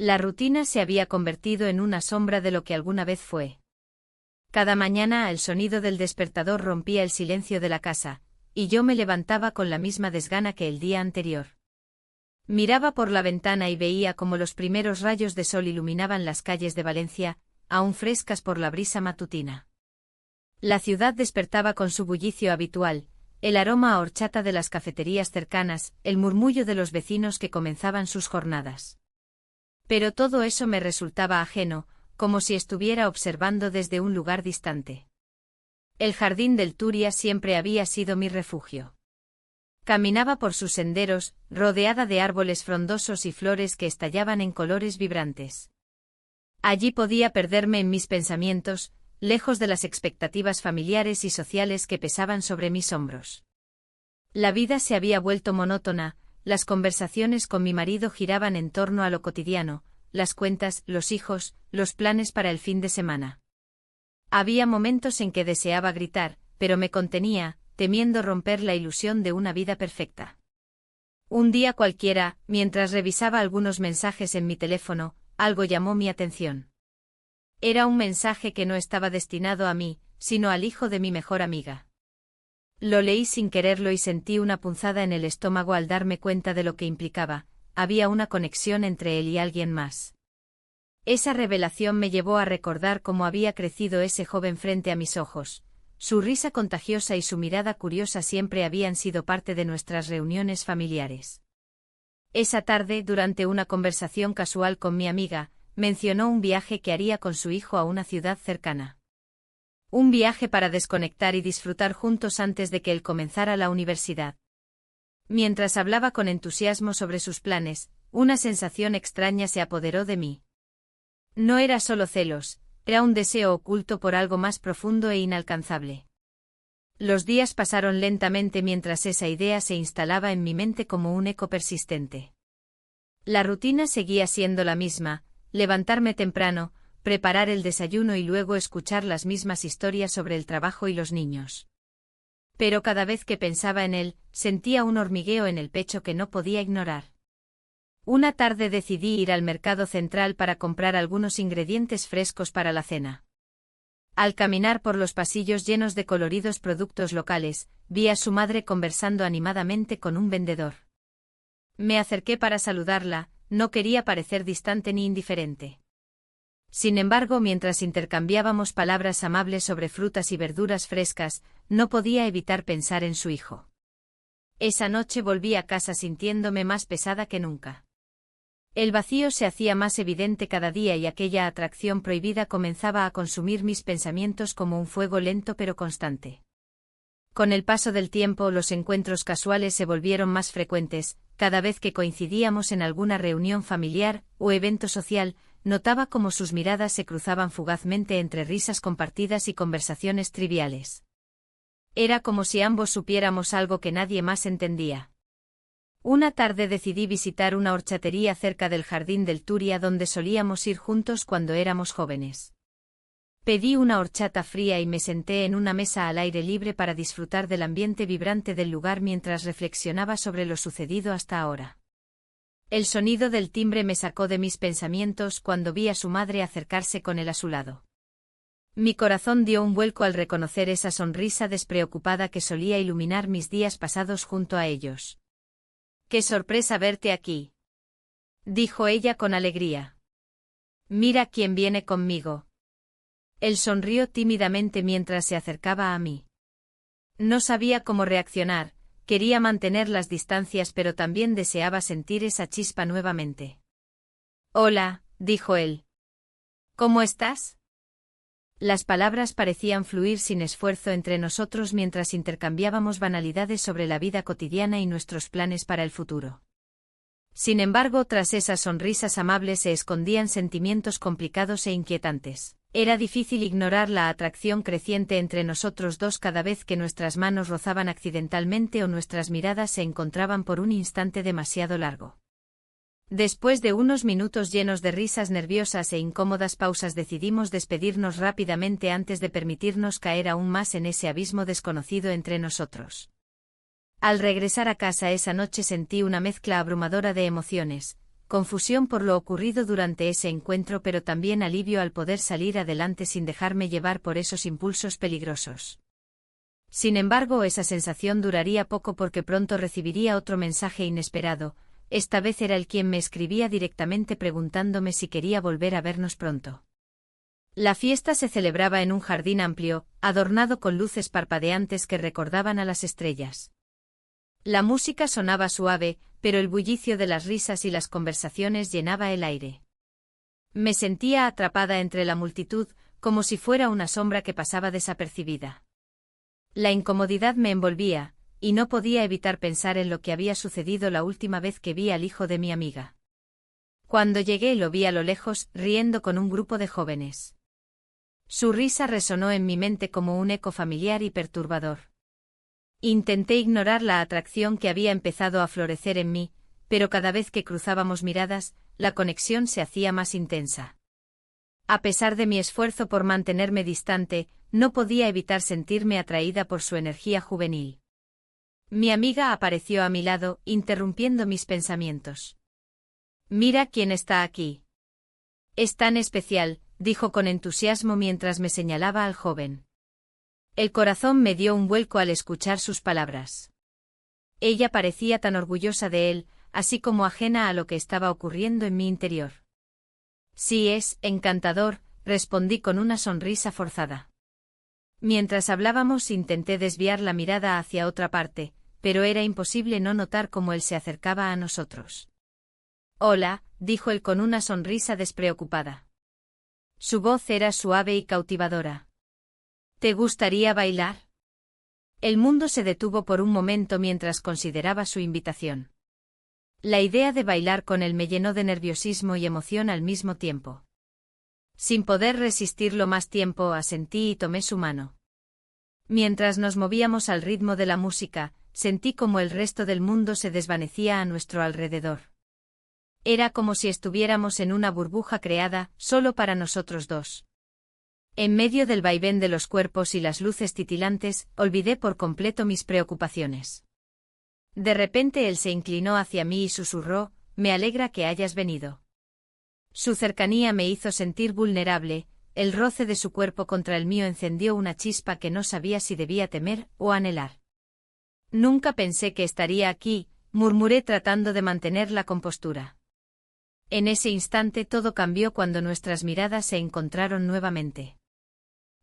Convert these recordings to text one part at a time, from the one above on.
La rutina se había convertido en una sombra de lo que alguna vez fue. Cada mañana el sonido del despertador rompía el silencio de la casa, y yo me levantaba con la misma desgana que el día anterior. Miraba por la ventana y veía cómo los primeros rayos de sol iluminaban las calles de Valencia, aún frescas por la brisa matutina. La ciudad despertaba con su bullicio habitual, el aroma a horchata de las cafeterías cercanas, el murmullo de los vecinos que comenzaban sus jornadas. Pero todo eso me resultaba ajeno, como si estuviera observando desde un lugar distante. El jardín del Turia siempre había sido mi refugio. Caminaba por sus senderos, rodeada de árboles frondosos y flores que estallaban en colores vibrantes. Allí podía perderme en mis pensamientos, lejos de las expectativas familiares y sociales que pesaban sobre mis hombros. La vida se había vuelto monótona, las conversaciones con mi marido giraban en torno a lo cotidiano, las cuentas, los hijos, los planes para el fin de semana. Había momentos en que deseaba gritar, pero me contenía, temiendo romper la ilusión de una vida perfecta. Un día cualquiera, mientras revisaba algunos mensajes en mi teléfono, algo llamó mi atención. Era un mensaje que no estaba destinado a mí, sino al hijo de mi mejor amiga. Lo leí sin quererlo y sentí una punzada en el estómago al darme cuenta de lo que implicaba. Había una conexión entre él y alguien más. Esa revelación me llevó a recordar cómo había crecido ese joven frente a mis ojos. Su risa contagiosa y su mirada curiosa siempre habían sido parte de nuestras reuniones familiares. Esa tarde, durante una conversación casual con mi amiga, mencionó un viaje que haría con su hijo a una ciudad cercana. Un viaje para desconectar y disfrutar juntos antes de que él comenzara la universidad. Mientras hablaba con entusiasmo sobre sus planes, una sensación extraña se apoderó de mí. No era solo celos, era un deseo oculto por algo más profundo e inalcanzable. Los días pasaron lentamente mientras esa idea se instalaba en mi mente como un eco persistente. La rutina seguía siendo la misma: levantarme temprano, preparar el desayuno y luego escuchar las mismas historias sobre el trabajo y los niños. Pero cada vez que pensaba en él, sentía un hormigueo en el pecho que no podía ignorar. Una tarde decidí ir al mercado central para comprar algunos ingredientes frescos para la cena. Al caminar por los pasillos llenos de coloridos productos locales, vi a su madre conversando animadamente con un vendedor. Me acerqué para saludarla, no quería parecer distante ni indiferente. Sin embargo, mientras intercambiábamos palabras amables sobre frutas y verduras frescas, no podía evitar pensar en su hijo. Esa noche volví a casa sintiéndome más pesada que nunca. El vacío se hacía más evidente cada día y aquella atracción prohibida comenzaba a consumir mis pensamientos como un fuego lento pero constante. Con el paso del tiempo, los encuentros casuales se volvieron más frecuentes. Cada vez que coincidíamos en alguna reunión familiar o evento social, notaba cómo sus miradas se cruzaban fugazmente entre risas compartidas y conversaciones triviales. Era como si ambos supiéramos algo que nadie más entendía. Una tarde decidí visitar una horchatería cerca del jardín del Turia donde solíamos ir juntos cuando éramos jóvenes. Pedí una horchata fría y me senté en una mesa al aire libre para disfrutar del ambiente vibrante del lugar mientras reflexionaba sobre lo sucedido hasta ahora. El sonido del timbre me sacó de mis pensamientos cuando vi a su madre acercarse con él a su lado. Mi corazón dio un vuelco al reconocer esa sonrisa despreocupada que solía iluminar mis días pasados junto a ellos. «¡Qué sorpresa verte aquí!», dijo ella con alegría. «Mira quién viene conmigo». Él sonrió tímidamente mientras se acercaba a mí. No sabía cómo reaccionar, quería mantener las distancias pero también deseaba sentir esa chispa nuevamente. «Hola», dijo él. «¿Cómo estás?». Las palabras parecían fluir sin esfuerzo entre nosotros mientras intercambiábamos banalidades sobre la vida cotidiana y nuestros planes para el futuro. Sin embargo, tras esas sonrisas amables se escondían sentimientos complicados e inquietantes. Era difícil ignorar la atracción creciente entre nosotros dos cada vez que nuestras manos rozaban accidentalmente o nuestras miradas se encontraban por un instante demasiado largo. Después de unos minutos llenos de risas nerviosas e incómodas pausas decidimos despedirnos rápidamente antes de permitirnos caer aún más en ese abismo desconocido entre nosotros. Al regresar a casa esa noche sentí una mezcla abrumadora de emociones: confusión por lo ocurrido durante ese encuentro, pero también alivio al poder salir adelante sin dejarme llevar por esos impulsos peligrosos. Sin embargo, esa sensación duraría poco porque pronto recibiría otro mensaje inesperado. Esta vez era él quien me escribía directamente preguntándome si quería volver a vernos pronto. La fiesta se celebraba en un jardín amplio, adornado con luces parpadeantes que recordaban a las estrellas. La música sonaba suave, pero el bullicio de las risas y las conversaciones llenaba el aire. Me sentía atrapada entre la multitud, como si fuera una sombra que pasaba desapercibida. La incomodidad me envolvía, y no podía evitar pensar en lo que había sucedido la última vez que vi al hijo de mi amiga. Cuando llegué lo vi a lo lejos, riendo con un grupo de jóvenes. Su risa resonó en mi mente como un eco familiar y perturbador. Intenté ignorar la atracción que había empezado a florecer en mí, pero cada vez que cruzábamos miradas, la conexión se hacía más intensa. A pesar de mi esfuerzo por mantenerme distante, no podía evitar sentirme atraída por su energía juvenil. Mi amiga apareció a mi lado, interrumpiendo mis pensamientos. «Mira quién está aquí. Es tan especial», dijo con entusiasmo mientras me señalaba al joven. El corazón me dio un vuelco al escuchar sus palabras. Ella parecía tan orgullosa de él, así como ajena a lo que estaba ocurriendo en mi interior. «Sí, es encantador», respondí con una sonrisa forzada. Mientras hablábamos intenté desviar la mirada hacia otra parte, pero era imposible no notar cómo él se acercaba a nosotros. «Hola», dijo él con una sonrisa despreocupada. Su voz era suave y cautivadora. «¿Te gustaría bailar?» El mundo se detuvo por un momento mientras consideraba su invitación. La idea de bailar con él me llenó de nerviosismo y emoción al mismo tiempo. Sin poder resistirlo más tiempo, asentí y tomé su mano. Mientras nos movíamos al ritmo de la música, sentí como el resto del mundo se desvanecía a nuestro alrededor. Era como si estuviéramos en una burbuja creada solo para nosotros dos. En medio del vaivén de los cuerpos y las luces titilantes, olvidé por completo mis preocupaciones. De repente él se inclinó hacia mí y susurró: «Me alegra que hayas venido». Su cercanía me hizo sentir vulnerable, el roce de su cuerpo contra el mío encendió una chispa que no sabía si debía temer o anhelar. «Nunca pensé que estaría aquí», murmuré tratando de mantener la compostura. En ese instante todo cambió cuando nuestras miradas se encontraron nuevamente.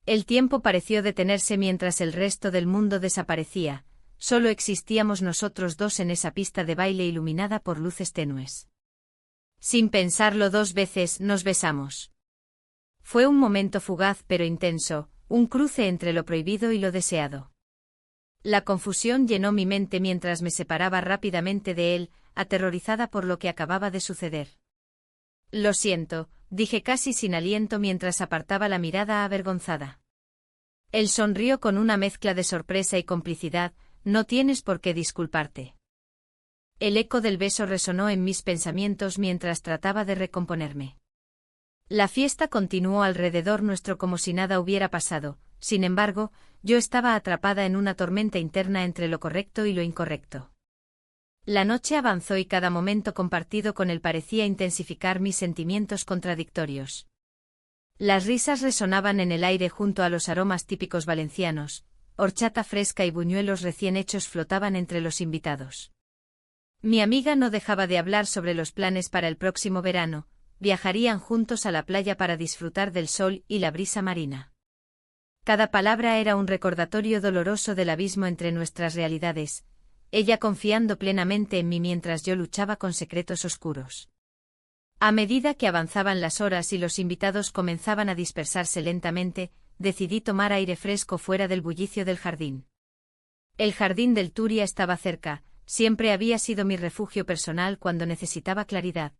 El tiempo pareció detenerse mientras el resto del mundo desaparecía, solo existíamos nosotros dos en esa pista de baile iluminada por luces tenues. Sin pensarlo dos veces, nos besamos. Fue un momento fugaz pero intenso, un cruce entre lo prohibido y lo deseado. La confusión llenó mi mente mientras me separaba rápidamente de él, aterrorizada por lo que acababa de suceder. «Lo siento», dije casi sin aliento mientras apartaba la mirada avergonzada. Él sonrió con una mezcla de sorpresa y complicidad: «No tienes por qué disculparte». El eco del beso resonó en mis pensamientos mientras trataba de recomponerme. La fiesta continuó alrededor nuestro como si nada hubiera pasado, sin embargo, yo estaba atrapada en una tormenta interna entre lo correcto y lo incorrecto. La noche avanzó y cada momento compartido con él parecía intensificar mis sentimientos contradictorios. Las risas resonaban en el aire junto a los aromas típicos valencianos, horchata fresca y buñuelos recién hechos flotaban entre los invitados. Mi amiga no dejaba de hablar sobre los planes para el próximo verano. Viajarían juntos a la playa para disfrutar del sol y la brisa marina. Cada palabra era un recordatorio doloroso del abismo entre nuestras realidades, ella confiando plenamente en mí mientras yo luchaba con secretos oscuros. A medida que avanzaban las horas y los invitados comenzaban a dispersarse lentamente, decidí tomar aire fresco fuera del bullicio del jardín. El jardín del Turia estaba cerca, siempre había sido mi refugio personal cuando necesitaba claridad.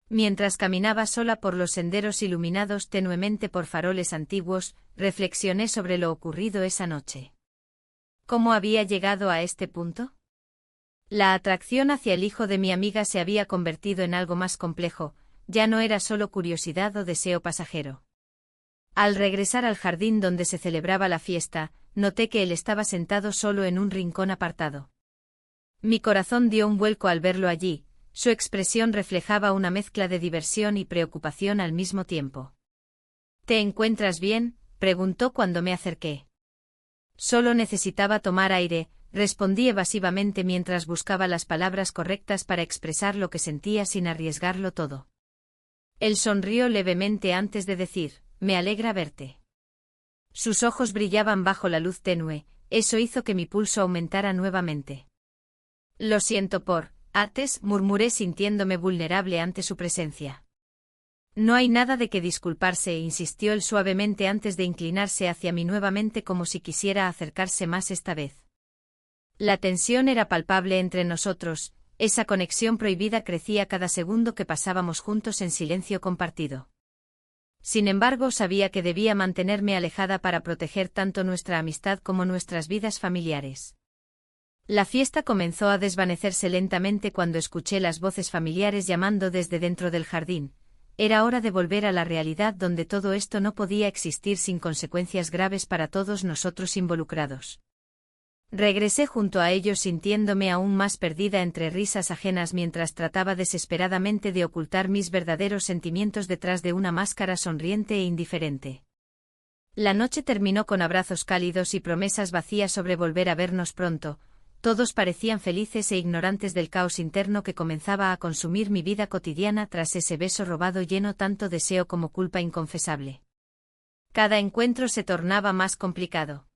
Mientras caminaba sola por los senderos iluminados tenuemente por faroles antiguos, reflexioné sobre lo ocurrido esa noche. ¿Cómo había llegado a este punto? La atracción hacia el hijo de mi amiga se había convertido en algo más complejo, ya no era solo curiosidad o deseo pasajero. Al regresar al jardín donde se celebraba la fiesta, noté que él estaba sentado solo en un rincón apartado. Mi corazón dio un vuelco al verlo allí, Su expresión reflejaba una mezcla de diversión y preocupación al mismo tiempo. ¿Te encuentras bien?, preguntó cuando me acerqué. Solo necesitaba tomar aire, respondí evasivamente mientras buscaba las palabras correctas para expresar lo que sentía sin arriesgarlo todo. Él sonrió levemente antes de decir, «Me alegra verte». Sus ojos brillaban bajo la luz tenue, eso hizo que mi pulso aumentara nuevamente. «Lo siento por, Ates», murmuré sintiéndome vulnerable ante su presencia. «No hay nada de qué disculparse», insistió él suavemente antes de inclinarse hacia mí nuevamente como si quisiera acercarse más esta vez. La tensión era palpable entre nosotros, esa conexión prohibida crecía cada segundo que pasábamos juntos en silencio compartido. Sin embargo, sabía que debía mantenerme alejada para proteger tanto nuestra amistad como nuestras vidas familiares. La fiesta comenzó a desvanecerse lentamente cuando escuché las voces familiares llamando desde dentro del jardín. Era hora de volver a la realidad donde todo esto no podía existir sin consecuencias graves para todos nosotros involucrados. Regresé junto a ellos sintiéndome aún más perdida entre risas ajenas mientras trataba desesperadamente de ocultar mis verdaderos sentimientos detrás de una máscara sonriente e indiferente. La noche terminó con abrazos cálidos y promesas vacías sobre volver a vernos pronto. Todos parecían felices e ignorantes del caos interno que comenzaba a consumir mi vida cotidiana tras ese beso robado lleno tanto deseo como culpa inconfesable. Cada encuentro se tornaba más complicado.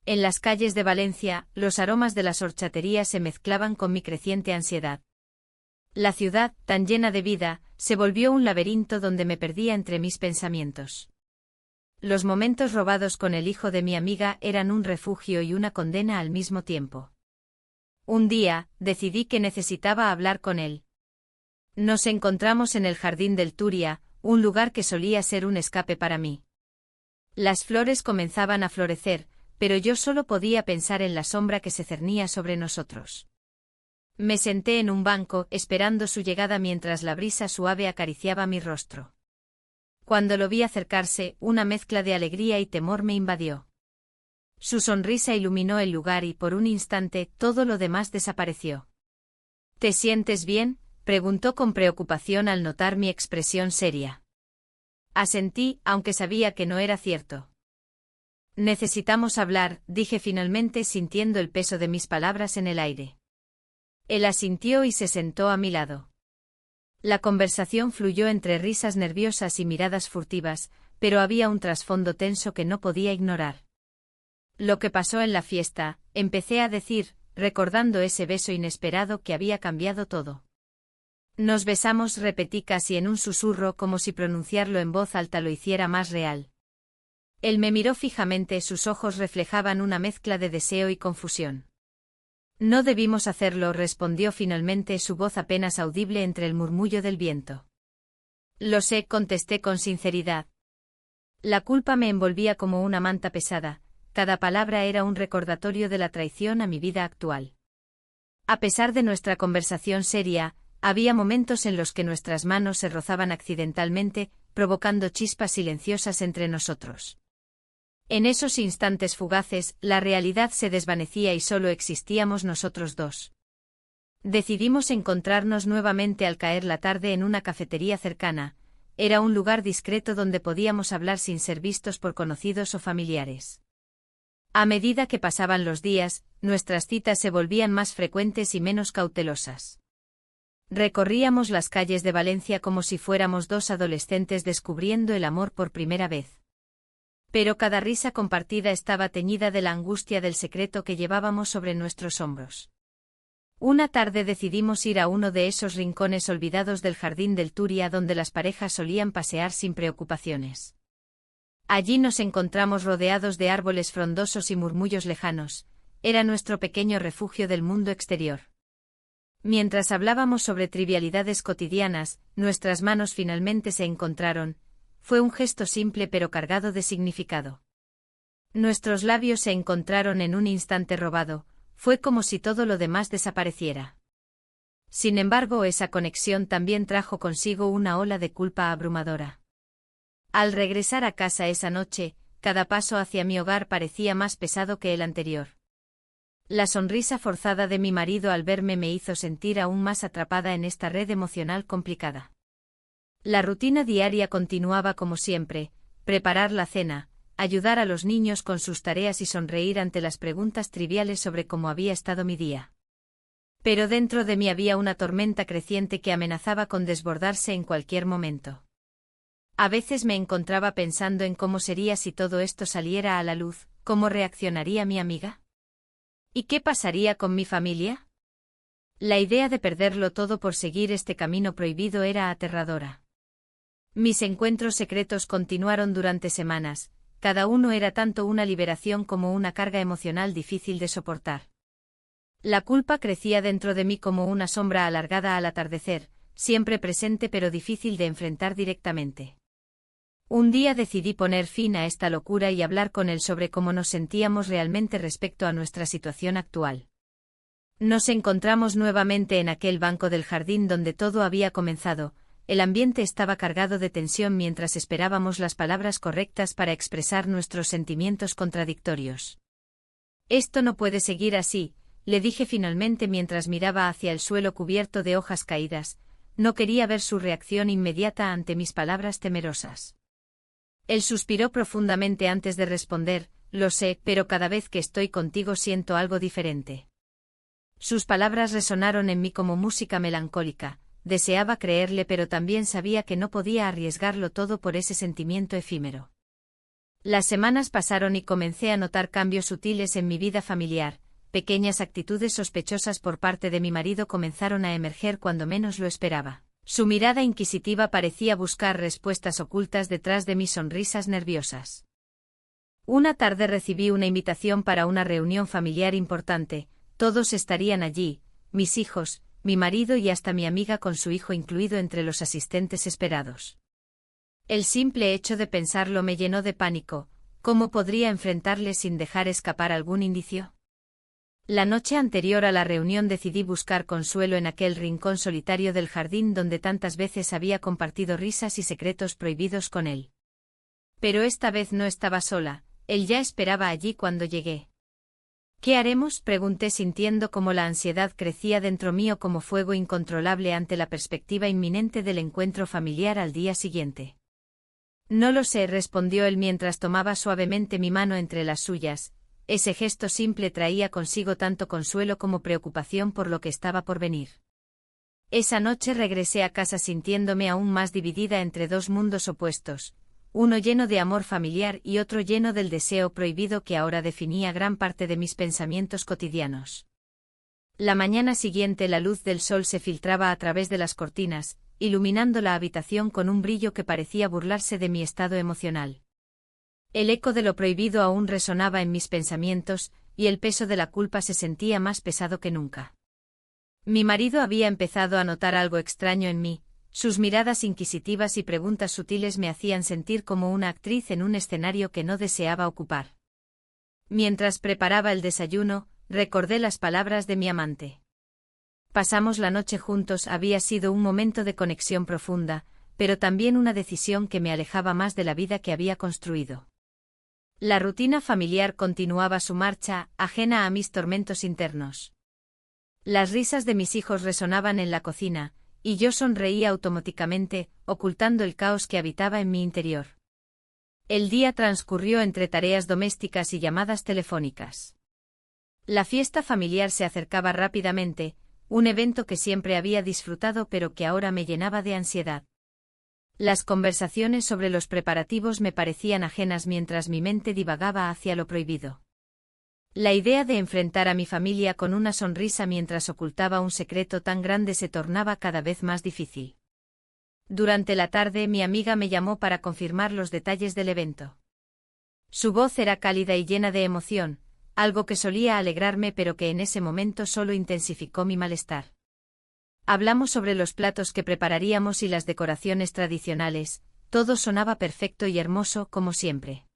En las calles de Valencia, los aromas de las horchaterías se mezclaban con mi creciente ansiedad. La ciudad, tan llena de vida, se volvió un laberinto donde me perdía entre mis pensamientos. Los momentos robados con el hijo de mi amiga eran un refugio y una condena al mismo tiempo. Un día, decidí que necesitaba hablar con él. Nos encontramos en el jardín del Turia, un lugar que solía ser un escape para mí. Las flores comenzaban a florecer, pero yo solo podía pensar en la sombra que se cernía sobre nosotros. Me senté en un banco, esperando su llegada mientras la brisa suave acariciaba mi rostro. Cuando lo vi acercarse, una mezcla de alegría y temor me invadió. Su sonrisa iluminó el lugar y por un instante todo lo demás desapareció. ¿Te sientes bien?, preguntó con preocupación al notar mi expresión seria. Asentí, aunque sabía que no era cierto. Necesitamos hablar, dije finalmente sintiendo el peso de mis palabras en el aire. Él asintió y se sentó a mi lado. La conversación fluyó entre risas nerviosas y miradas furtivas, pero había un trasfondo tenso que no podía ignorar. Lo que pasó en la fiesta, empecé a decir, recordando ese beso inesperado que había cambiado todo. Nos besamos, repetí casi en un susurro como si pronunciarlo en voz alta lo hiciera más real. Él me miró fijamente, sus ojos reflejaban una mezcla de deseo y confusión. No debimos hacerlo, respondió finalmente, su voz apenas audible entre el murmullo del viento. Lo sé, contesté con sinceridad. La culpa me envolvía como una manta pesada, cada palabra era un recordatorio de la traición a mi vida actual. A pesar de nuestra conversación seria, había momentos en los que nuestras manos se rozaban accidentalmente, provocando chispas silenciosas entre nosotros. En esos instantes fugaces, la realidad se desvanecía y solo existíamos nosotros dos. Decidimos encontrarnos nuevamente al caer la tarde en una cafetería cercana. Era un lugar discreto donde podíamos hablar sin ser vistos por conocidos o familiares. A medida que pasaban los días, nuestras citas se volvían más frecuentes y menos cautelosas. Recorríamos las calles de Valencia como si fuéramos dos adolescentes descubriendo el amor por primera vez. Pero cada risa compartida estaba teñida de la angustia del secreto que llevábamos sobre nuestros hombros. Una tarde decidimos ir a uno de esos rincones olvidados del jardín del Turia donde las parejas solían pasear sin preocupaciones. Allí nos encontramos rodeados de árboles frondosos y murmullos lejanos, era nuestro pequeño refugio del mundo exterior. Mientras hablábamos sobre trivialidades cotidianas, nuestras manos finalmente se encontraron. Fue un gesto simple pero cargado de significado. Nuestros labios se encontraron en un instante robado, fue como si todo lo demás desapareciera. Sin embargo, esa conexión también trajo consigo una ola de culpa abrumadora. Al regresar a casa esa noche, cada paso hacia mi hogar parecía más pesado que el anterior. La sonrisa forzada de mi marido al verme me hizo sentir aún más atrapada en esta red emocional complicada. La rutina diaria continuaba como siempre: preparar la cena, ayudar a los niños con sus tareas y sonreír ante las preguntas triviales sobre cómo había estado mi día. Pero dentro de mí había una tormenta creciente que amenazaba con desbordarse en cualquier momento. A veces me encontraba pensando en cómo sería si todo esto saliera a la luz, cómo reaccionaría mi amiga. ¿Y qué pasaría con mi familia? La idea de perderlo todo por seguir este camino prohibido era aterradora. Mis encuentros secretos continuaron durante semanas, cada uno era tanto una liberación como una carga emocional difícil de soportar. La culpa crecía dentro de mí como una sombra alargada al atardecer, siempre presente pero difícil de enfrentar directamente. Un día decidí poner fin a esta locura y hablar con él sobre cómo nos sentíamos realmente respecto a nuestra situación actual. Nos encontramos nuevamente en aquel banco del jardín donde todo había comenzado. El ambiente estaba cargado de tensión mientras esperábamos las palabras correctas para expresar nuestros sentimientos contradictorios. «Esto no puede seguir así», le dije finalmente mientras miraba hacia el suelo cubierto de hojas caídas. No quería ver su reacción inmediata ante mis palabras temerosas. Él suspiró profundamente antes de responder: «Lo sé, pero cada vez que estoy contigo siento algo diferente». Sus palabras resonaron en mí como música melancólica. Deseaba creerle, pero también sabía que no podía arriesgarlo todo por ese sentimiento efímero. Las semanas pasaron y comencé a notar cambios sutiles en mi vida familiar. Pequeñas actitudes sospechosas por parte de mi marido comenzaron a emerger cuando menos lo esperaba. Su mirada inquisitiva parecía buscar respuestas ocultas detrás de mis sonrisas nerviosas. Una tarde recibí una invitación para una reunión familiar importante. Todos estarían allí: mis hijos, mi marido y hasta mi amiga con su hijo incluido entre los asistentes esperados. El simple hecho de pensarlo me llenó de pánico. ¿Cómo podría enfrentarle sin dejar escapar algún indicio? La noche anterior a la reunión decidí buscar consuelo en aquel rincón solitario del jardín donde tantas veces había compartido risas y secretos prohibidos con él. Pero esta vez no estaba sola, él ya esperaba allí cuando llegué. «¿Qué haremos?», pregunté sintiendo cómo la ansiedad crecía dentro mío como fuego incontrolable ante la perspectiva inminente del encuentro familiar al día siguiente. «No lo sé», respondió él mientras tomaba suavemente mi mano entre las suyas. Ese gesto simple traía consigo tanto consuelo como preocupación por lo que estaba por venir. Esa noche regresé a casa sintiéndome aún más dividida entre dos mundos opuestos, uno lleno de amor familiar y otro lleno del deseo prohibido que ahora definía gran parte de mis pensamientos cotidianos. La mañana siguiente la luz del sol se filtraba a través de las cortinas, iluminando la habitación con un brillo que parecía burlarse de mi estado emocional. El eco de lo prohibido aún resonaba en mis pensamientos, y el peso de la culpa se sentía más pesado que nunca. Mi marido había empezado a notar algo extraño en mí. Sus miradas inquisitivas y preguntas sutiles me hacían sentir como una actriz en un escenario que no deseaba ocupar. Mientras preparaba el desayuno, recordé las palabras de mi amante. Pasamos la noche juntos. Había sido un momento de conexión profunda, pero también una decisión que me alejaba más de la vida que había construido. La rutina familiar continuaba su marcha, ajena a mis tormentos internos. Las risas de mis hijos resonaban en la cocina, y yo sonreía automáticamente, ocultando el caos que habitaba en mi interior. El día transcurrió entre tareas domésticas y llamadas telefónicas. La fiesta familiar se acercaba rápidamente, un evento que siempre había disfrutado pero que ahora me llenaba de ansiedad. Las conversaciones sobre los preparativos me parecían ajenas mientras mi mente divagaba hacia lo prohibido. La idea de enfrentar a mi familia con una sonrisa mientras ocultaba un secreto tan grande se tornaba cada vez más difícil. Durante la tarde mi amiga me llamó para confirmar los detalles del evento. Su voz era cálida y llena de emoción, algo que solía alegrarme pero que en ese momento solo intensificó mi malestar. Hablamos sobre los platos que prepararíamos y las decoraciones tradicionales. Todo sonaba perfecto y hermoso como siempre.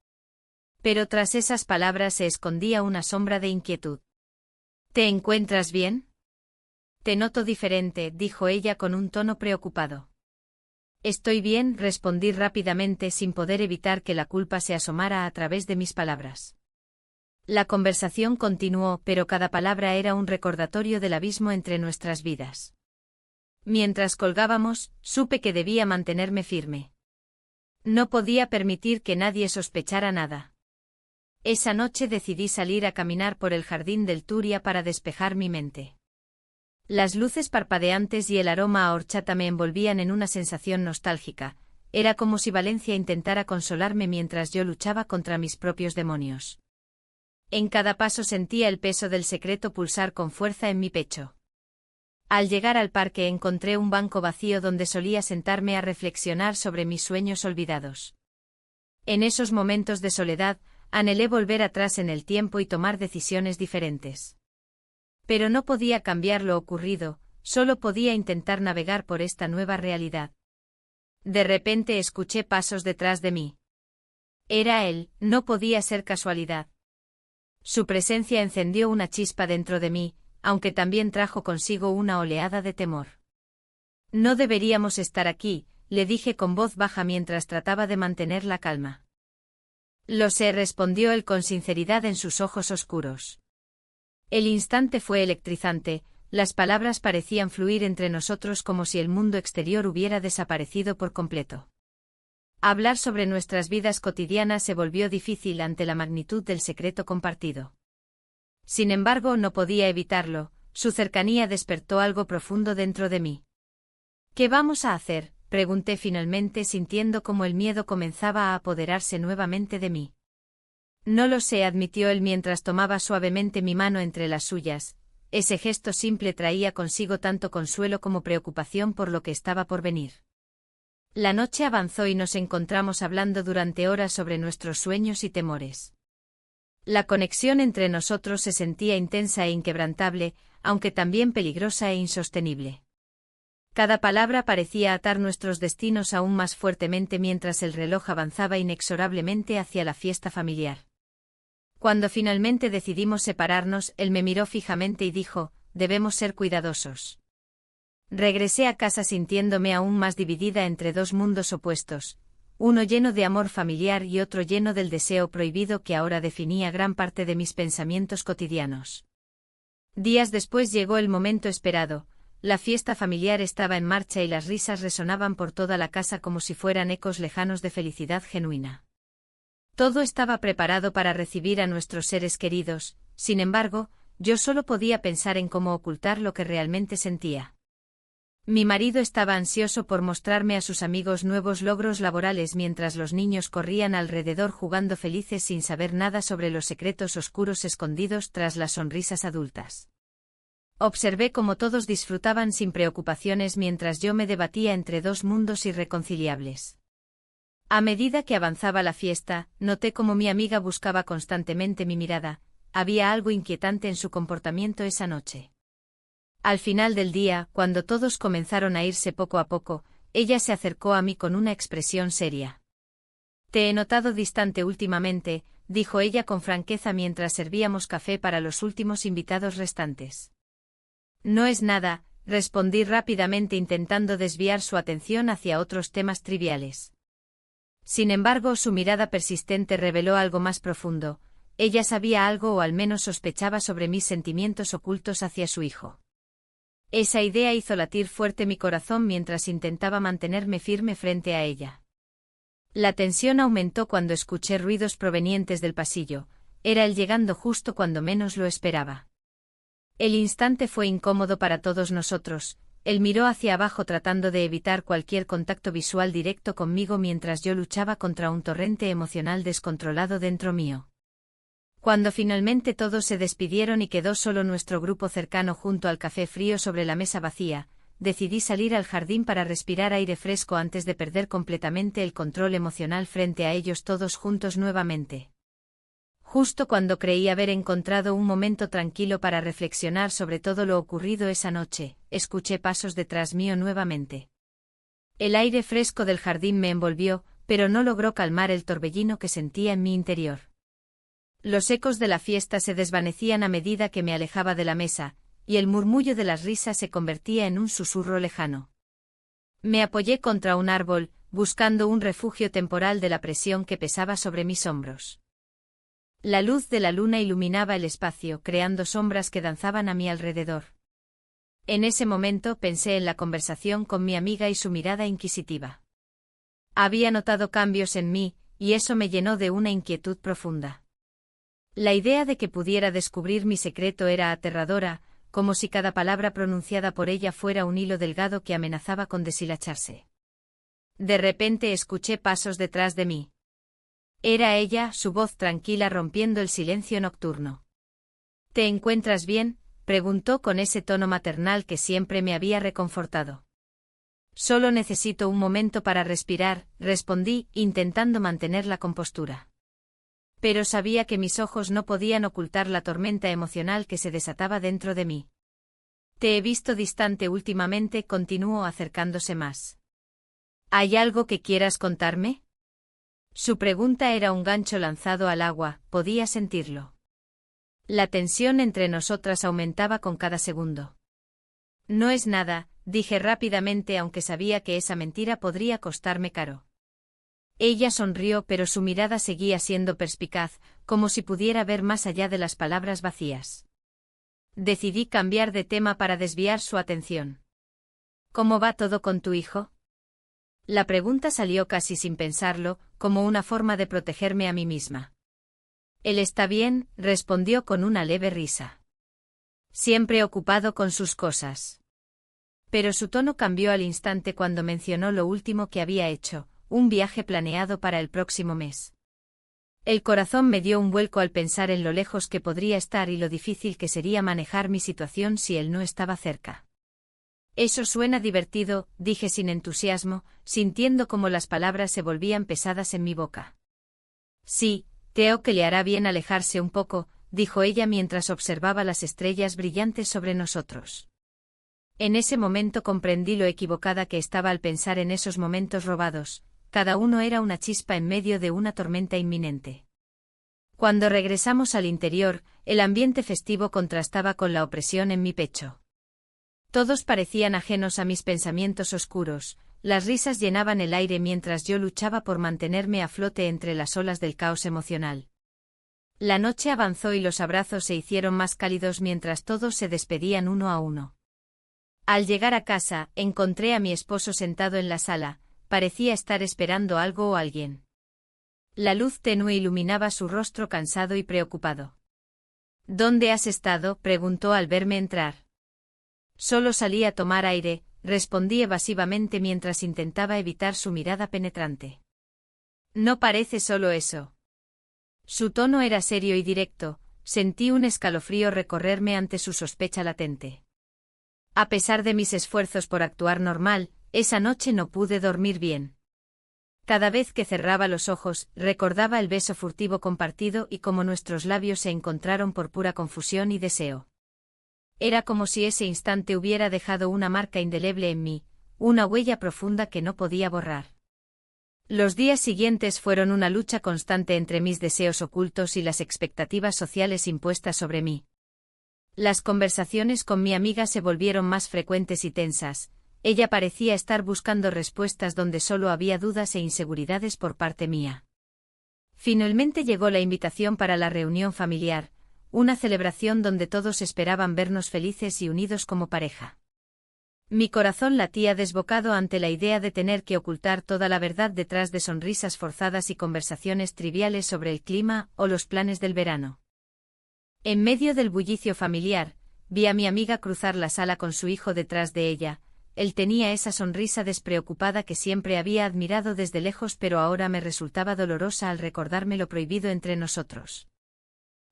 Pero tras esas palabras se escondía una sombra de inquietud. «¿Te encuentras bien? Te noto diferente», dijo ella con un tono preocupado. «Estoy bien», respondí rápidamente sin poder evitar que la culpa se asomara a través de mis palabras. La conversación continuó, pero cada palabra era un recordatorio del abismo entre nuestras vidas. Mientras colgábamos, supe que debía mantenerme firme. No podía permitir que nadie sospechara nada. Esa noche decidí salir a caminar por el jardín del Turia para despejar mi mente. Las luces parpadeantes y el aroma a horchata me envolvían en una sensación nostálgica. Era como si Valencia intentara consolarme mientras yo luchaba contra mis propios demonios. En cada paso sentía el peso del secreto pulsar con fuerza en mi pecho. Al llegar al parque encontré un banco vacío donde solía sentarme a reflexionar sobre mis sueños olvidados. En esos momentos de soledad, anhelé volver atrás en el tiempo y tomar decisiones diferentes. Pero no podía cambiar lo ocurrido, solo podía intentar navegar por esta nueva realidad. De repente escuché pasos detrás de mí. Era él, no podía ser casualidad. Su presencia encendió una chispa dentro de mí, aunque también trajo consigo una oleada de temor. No deberíamos estar aquí, le dije con voz baja mientras trataba de mantener la calma. Lo sé, respondió él con sinceridad en sus ojos oscuros. El instante fue electrizante, las palabras parecían fluir entre nosotros como si el mundo exterior hubiera desaparecido por completo. Hablar sobre nuestras vidas cotidianas se volvió difícil ante la magnitud del secreto compartido. Sin embargo, no podía evitarlo, su cercanía despertó algo profundo dentro de mí. ¿Qué vamos a hacer?, pregunté finalmente sintiendo como el miedo comenzaba a apoderarse nuevamente de mí. No lo sé, admitió él mientras tomaba suavemente mi mano entre las suyas. Ese gesto simple traía consigo tanto consuelo como preocupación por lo que estaba por venir. La noche avanzó y nos encontramos hablando durante horas sobre nuestros sueños y temores. La conexión entre nosotros se sentía intensa e inquebrantable, aunque también peligrosa e insostenible. Cada palabra parecía atar nuestros destinos aún más fuertemente mientras el reloj avanzaba inexorablemente hacia la fiesta familiar. Cuando finalmente decidimos separarnos, él me miró fijamente y dijo: «Debemos ser cuidadosos». Regresé a casa sintiéndome aún más dividida entre dos mundos opuestos, uno lleno de amor familiar y otro lleno del deseo prohibido que ahora definía gran parte de mis pensamientos cotidianos. Días después llegó el momento esperado, la fiesta familiar estaba en marcha y las risas resonaban por toda la casa como si fueran ecos lejanos de felicidad genuina. Todo estaba preparado para recibir a nuestros seres queridos, sin embargo, yo solo podía pensar en cómo ocultar lo que realmente sentía. Mi marido estaba ansioso por mostrarme a sus amigos nuevos logros laborales mientras los niños corrían alrededor jugando felices sin saber nada sobre los secretos oscuros escondidos tras las sonrisas adultas. Observé cómo todos disfrutaban sin preocupaciones mientras yo me debatía entre dos mundos irreconciliables. A medida que avanzaba la fiesta, noté cómo mi amiga buscaba constantemente mi mirada. Había algo inquietante en su comportamiento esa noche. Al final del día, cuando todos comenzaron a irse poco a poco, ella se acercó a mí con una expresión seria. «Te he notado distante últimamente», dijo ella con franqueza mientras servíamos café para los últimos invitados restantes. «No es nada», respondí rápidamente intentando desviar su atención hacia otros temas triviales. Sin embargo, su mirada persistente reveló algo más profundo. Ella sabía algo o al menos sospechaba sobre mis sentimientos ocultos hacia su hijo. Esa idea hizo latir fuerte mi corazón mientras intentaba mantenerme firme frente a ella. La tensión aumentó cuando escuché ruidos provenientes del pasillo. Era él llegando justo cuando menos lo esperaba. El instante fue incómodo para todos nosotros. Él miró hacia abajo tratando de evitar cualquier contacto visual directo conmigo mientras yo luchaba contra un torrente emocional descontrolado dentro mío. Cuando finalmente todos se despidieron y quedó solo nuestro grupo cercano junto al café frío sobre la mesa vacía, decidí salir al jardín para respirar aire fresco antes de perder completamente el control emocional frente a ellos todos juntos nuevamente. Justo cuando creí haber encontrado un momento tranquilo para reflexionar sobre todo lo ocurrido esa noche, escuché pasos detrás mío nuevamente. El aire fresco del jardín me envolvió, pero no logró calmar el torbellino que sentía en mi interior. Los ecos de la fiesta se desvanecían a medida que me alejaba de la mesa, y el murmullo de las risas se convertía en un susurro lejano. Me apoyé contra un árbol, buscando un refugio temporal de la presión que pesaba sobre mis hombros. La luz de la luna iluminaba el espacio, creando sombras que danzaban a mi alrededor. En ese momento pensé en la conversación con mi amiga y su mirada inquisitiva. Había notado cambios en mí, y eso me llenó de una inquietud profunda. La idea de que pudiera descubrir mi secreto era aterradora, como si cada palabra pronunciada por ella fuera un hilo delgado que amenazaba con deshilacharse. De repente escuché pasos detrás de mí. Era ella, su voz tranquila rompiendo el silencio nocturno. ¿Te encuentras bien?, preguntó con ese tono maternal que siempre me había reconfortado. Solo necesito un momento para respirar, respondí, intentando mantener la compostura. Pero sabía que mis ojos no podían ocultar la tormenta emocional que se desataba dentro de mí. Te he visto distante últimamente, continuó acercándose más. ¿Hay algo que quieras contarme? Su pregunta era un gancho lanzado al agua, podía sentirlo. La tensión entre nosotras aumentaba con cada segundo. No es nada, dije rápidamente, aunque sabía que esa mentira podría costarme caro. Ella sonrió, pero su mirada seguía siendo perspicaz, como si pudiera ver más allá de las palabras vacías. Decidí cambiar de tema para desviar su atención. ¿Cómo va todo con tu hijo? La pregunta salió casi sin pensarlo, como una forma de protegerme a mí misma. Él está bien, respondió con una leve risa. Siempre ocupado con sus cosas. Pero su tono cambió al instante cuando mencionó lo último que había hecho, un viaje planeado para el próximo mes. El corazón me dio un vuelco al pensar en lo lejos que podría estar y lo difícil que sería manejar mi situación si él no estaba cerca. Eso suena divertido, dije sin entusiasmo, sintiendo cómo las palabras se volvían pesadas en mi boca. Sí, creo que le hará bien alejarse un poco, dijo ella mientras observaba las estrellas brillantes sobre nosotros. En ese momento comprendí lo equivocada que estaba al pensar en esos momentos robados, cada uno era una chispa en medio de una tormenta inminente. Cuando regresamos al interior, el ambiente festivo contrastaba con la opresión en mi pecho. Todos parecían ajenos a mis pensamientos oscuros, las risas llenaban el aire mientras yo luchaba por mantenerme a flote entre las olas del caos emocional. La noche avanzó y los abrazos se hicieron más cálidos mientras todos se despedían uno a uno. Al llegar a casa, encontré a mi esposo sentado en la sala, parecía estar esperando algo o alguien. La luz tenue iluminaba su rostro cansado y preocupado. ¿Dónde has estado?, preguntó al verme entrar. Solo salí a tomar aire, respondí evasivamente mientras intentaba evitar su mirada penetrante. No parece solo eso. Su tono era serio y directo, sentí un escalofrío recorrerme ante su sospecha latente. A pesar de mis esfuerzos por actuar normal, esa noche no pude dormir bien. Cada vez que cerraba los ojos, recordaba el beso furtivo compartido y cómo nuestros labios se encontraron por pura confusión y deseo. Era como si ese instante hubiera dejado una marca indeleble en mí, una huella profunda que no podía borrar. Los días siguientes fueron una lucha constante entre mis deseos ocultos y las expectativas sociales impuestas sobre mí. Las conversaciones con mi amiga se volvieron más frecuentes y tensas. Ella parecía estar buscando respuestas donde solo había dudas e inseguridades por parte mía. Finalmente llegó la invitación para la reunión familiar, una celebración donde todos esperaban vernos felices y unidos como pareja. Mi corazón latía desbocado ante la idea de tener que ocultar toda la verdad detrás de sonrisas forzadas y conversaciones triviales sobre el clima o los planes del verano. En medio del bullicio familiar, vi a mi amiga cruzar la sala con su hijo detrás de ella. Él tenía esa sonrisa despreocupada que siempre había admirado desde lejos, pero ahora me resultaba dolorosa al recordarme lo prohibido entre nosotros.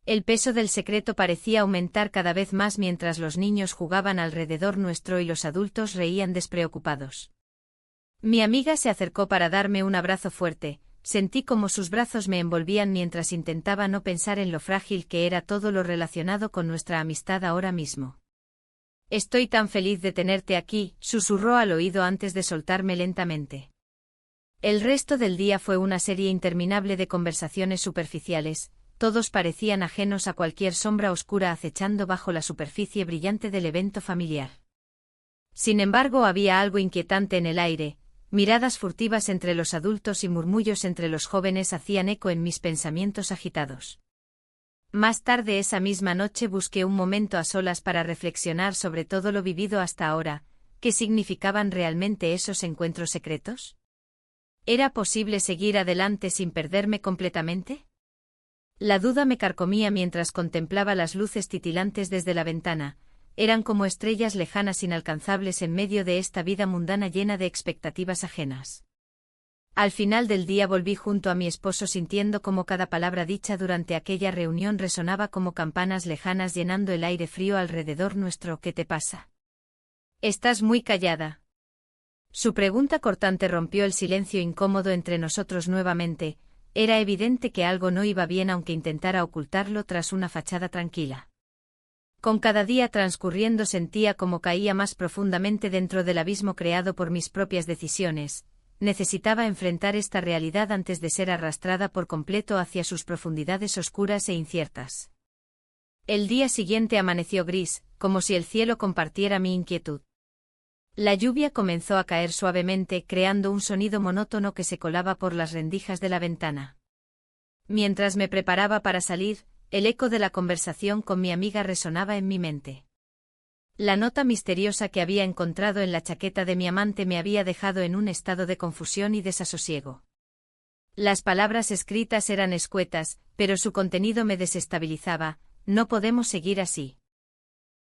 El peso del secreto parecía aumentar cada vez más mientras los niños jugaban alrededor nuestro y los adultos reían despreocupados. Mi amiga se acercó para darme un abrazo fuerte, sentí como sus brazos me envolvían mientras intentaba no pensar en lo frágil que era todo lo relacionado con nuestra amistad ahora mismo. Estoy tan feliz de tenerte aquí, susurró al oído antes de soltarme lentamente. El resto del día fue una serie interminable de conversaciones superficiales. Todos parecían ajenos a cualquier sombra oscura acechando bajo la superficie brillante del evento familiar. Sin embargo, había algo inquietante en el aire, miradas furtivas entre los adultos y murmullos entre los jóvenes hacían eco en mis pensamientos agitados. Más tarde esa misma noche busqué un momento a solas para reflexionar sobre todo lo vivido hasta ahora. ¿Qué significaban realmente esos encuentros secretos? ¿Era posible seguir adelante sin perderme completamente? La duda me carcomía mientras contemplaba las luces titilantes desde la ventana. Eran como estrellas lejanas inalcanzables en medio de esta vida mundana llena de expectativas ajenas. Al final del día volví junto a mi esposo sintiendo como cada palabra dicha durante aquella reunión resonaba como campanas lejanas llenando el aire frío alrededor nuestro. ¿Qué te pasa? Estás muy callada. Su pregunta cortante rompió el silencio incómodo entre nosotros nuevamente. Era evidente que algo no iba bien aunque intentara ocultarlo tras una fachada tranquila. Con cada día transcurriendo sentía como caía más profundamente dentro del abismo creado por mis propias decisiones. Necesitaba enfrentar esta realidad antes de ser arrastrada por completo hacia sus profundidades oscuras e inciertas. El día siguiente amaneció gris, como si el cielo compartiera mi inquietud. La lluvia comenzó a caer suavemente, creando un sonido monótono que se colaba por las rendijas de la ventana. Mientras me preparaba para salir, el eco de la conversación con mi amiga resonaba en mi mente. La nota misteriosa que había encontrado en la chaqueta de mi amante me había dejado en un estado de confusión y desasosiego. Las palabras escritas eran escuetas, pero su contenido me desestabilizaba. No podemos seguir así.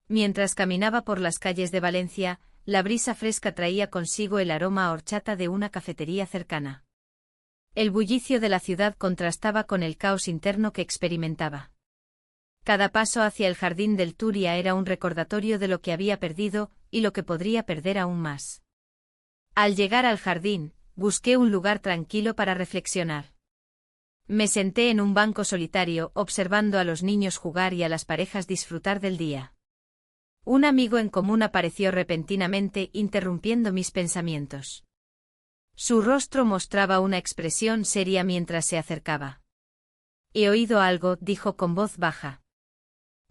Mientras caminaba por las calles de Valencia, la brisa fresca traía consigo el aroma a horchata de una cafetería cercana. El bullicio de la ciudad contrastaba con el caos interno que experimentaba. Cada paso hacia el jardín del Turia era un recordatorio de lo que había perdido, y lo que podría perder aún más. Al llegar al jardín, busqué un lugar tranquilo para reflexionar. Me senté en un banco solitario, observando a los niños jugar y a las parejas disfrutar del día. Un amigo en común apareció repentinamente, interrumpiendo mis pensamientos. Su rostro mostraba una expresión seria mientras se acercaba. «He oído algo», dijo con voz baja.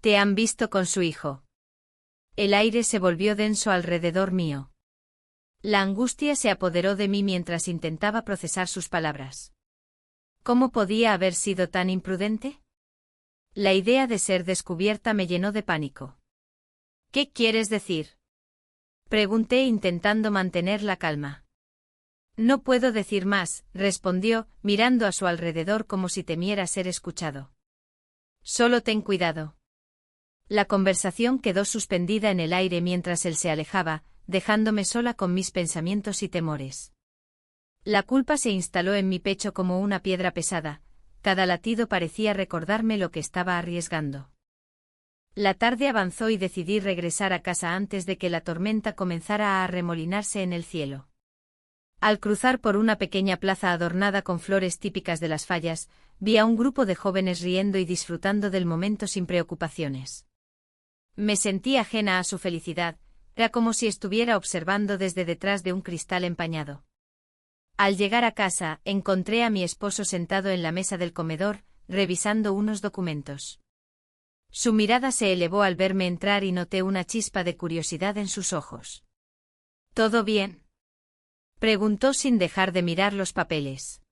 «Te han visto con su hijo». El aire se volvió denso alrededor mío. La angustia se apoderó de mí mientras intentaba procesar sus palabras. ¿Cómo podía haber sido tan imprudente? La idea de ser descubierta me llenó de pánico. «¿Qué quieres decir?», pregunté intentando mantener la calma. «No puedo decir más», respondió, mirando a su alrededor como si temiera ser escuchado. «Solo ten cuidado». La conversación quedó suspendida en el aire mientras él se alejaba, dejándome sola con mis pensamientos y temores. La culpa se instaló en mi pecho como una piedra pesada, cada latido parecía recordarme lo que estaba arriesgando. La tarde avanzó y decidí regresar a casa antes de que la tormenta comenzara a arremolinarse en el cielo. Al cruzar por una pequeña plaza adornada con flores típicas de las fallas, vi a un grupo de jóvenes riendo y disfrutando del momento sin preocupaciones. Me sentí ajena a su felicidad, era como si estuviera observando desde detrás de un cristal empañado. Al llegar a casa, encontré a mi esposo sentado en la mesa del comedor, revisando unos documentos. Su mirada se elevó al verme entrar y noté una chispa de curiosidad en sus ojos. «¿Todo bien?», preguntó sin dejar de mirar los papeles.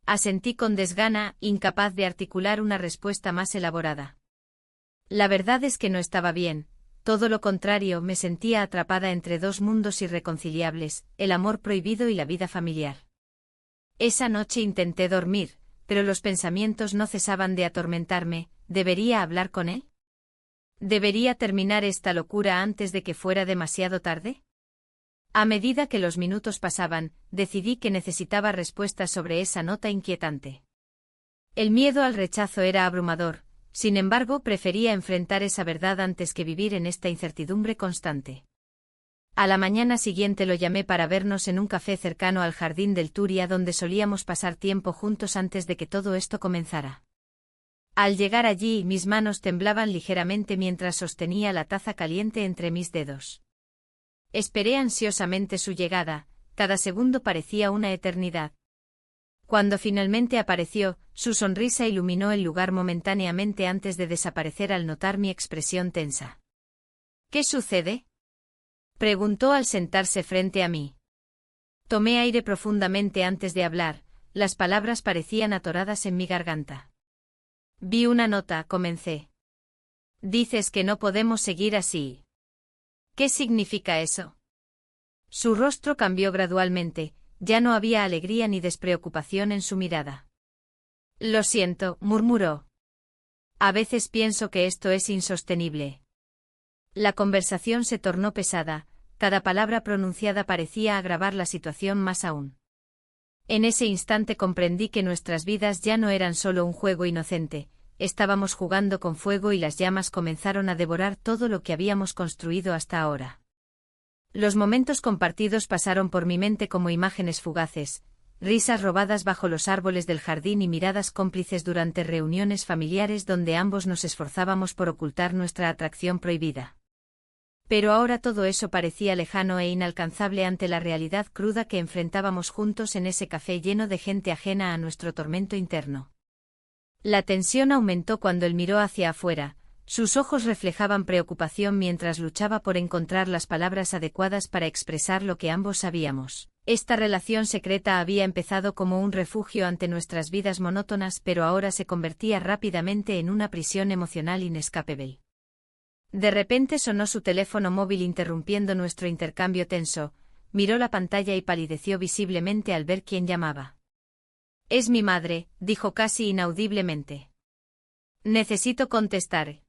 Asentí con desgana, incapaz de articular una respuesta más elaborada. La verdad es que no estaba bien, todo lo contrario, me sentía atrapada entre dos mundos irreconciliables, el amor prohibido y la vida familiar. Esa noche intenté dormir, pero los pensamientos no cesaban de atormentarme. ¿Debería hablar con él? ¿Debería terminar esta locura antes de que fuera demasiado tarde? A medida que los minutos pasaban, decidí que necesitaba respuestas sobre esa nota inquietante. El miedo al rechazo era abrumador, sin embargo prefería enfrentar esa verdad antes que vivir en esta incertidumbre constante. A la mañana siguiente lo llamé para vernos en un café cercano al jardín del Turia donde solíamos pasar tiempo juntos antes de que todo esto comenzara. Al llegar allí, mis manos temblaban ligeramente mientras sostenía la taza caliente entre mis dedos. Esperé ansiosamente su llegada, cada segundo parecía una eternidad. Cuando finalmente apareció, su sonrisa iluminó el lugar momentáneamente antes de desaparecer al notar mi expresión tensa. «¿Qué sucede?», preguntó al sentarse frente a mí. Tomé aire profundamente antes de hablar, las palabras parecían atoradas en mi garganta. Vi una nota, comencé. Dices que no podemos seguir así. ¿Qué significa eso? Su rostro cambió gradualmente, ya no había alegría ni despreocupación en su mirada. Lo siento, murmuró. A veces pienso que esto es insostenible. La conversación se tornó pesada, cada palabra pronunciada parecía agravar la situación más aún. En ese instante comprendí que nuestras vidas ya no eran solo un juego inocente, estábamos jugando con fuego y las llamas comenzaron a devorar todo lo que habíamos construido hasta ahora. Los momentos compartidos pasaron por mi mente como imágenes fugaces, risas robadas bajo los árboles del jardín y miradas cómplices durante reuniones familiares donde ambos nos esforzábamos por ocultar nuestra atracción prohibida. Pero ahora todo eso parecía lejano e inalcanzable ante la realidad cruda que enfrentábamos juntos en ese café lleno de gente ajena a nuestro tormento interno. La tensión aumentó cuando él miró hacia afuera, sus ojos reflejaban preocupación mientras luchaba por encontrar las palabras adecuadas para expresar lo que ambos sabíamos. Esta relación secreta había empezado como un refugio ante nuestras vidas monótonas, pero ahora se convertía rápidamente en una prisión emocional inescapable. De repente sonó su teléfono móvil interrumpiendo nuestro intercambio tenso, miró la pantalla y palideció visiblemente al ver quién llamaba. Es mi madre, dijo casi inaudiblemente. Necesito contestar.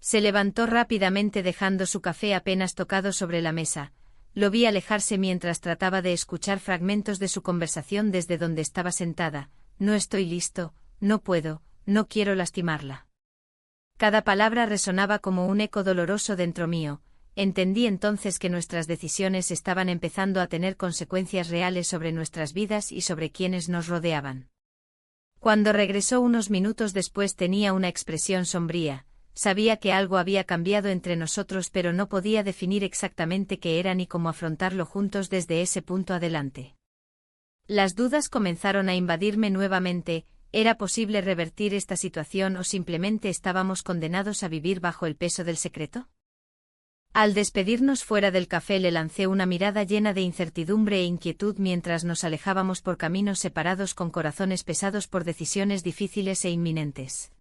Se levantó rápidamente dejando su café apenas tocado sobre la mesa. Lo vi alejarse mientras trataba de escuchar fragmentos de su conversación desde donde estaba sentada. No estoy listo, no puedo, no quiero lastimarla. Cada palabra resonaba como un eco doloroso dentro mío. Entendí entonces que nuestras decisiones estaban empezando a tener consecuencias reales sobre nuestras vidas y sobre quienes nos rodeaban. Cuando regresó unos minutos después tenía una expresión sombría. Sabía que algo había cambiado entre nosotros, pero no podía definir exactamente qué era ni cómo afrontarlo juntos desde ese punto adelante. Las dudas comenzaron a invadirme nuevamente. ¿Era posible revertir esta situación o simplemente estábamos condenados a vivir bajo el peso del secreto? Al despedirnos fuera del café le lancé una mirada llena de incertidumbre e inquietud mientras nos alejábamos por caminos separados con corazones pesados por decisiones difíciles e inminentes.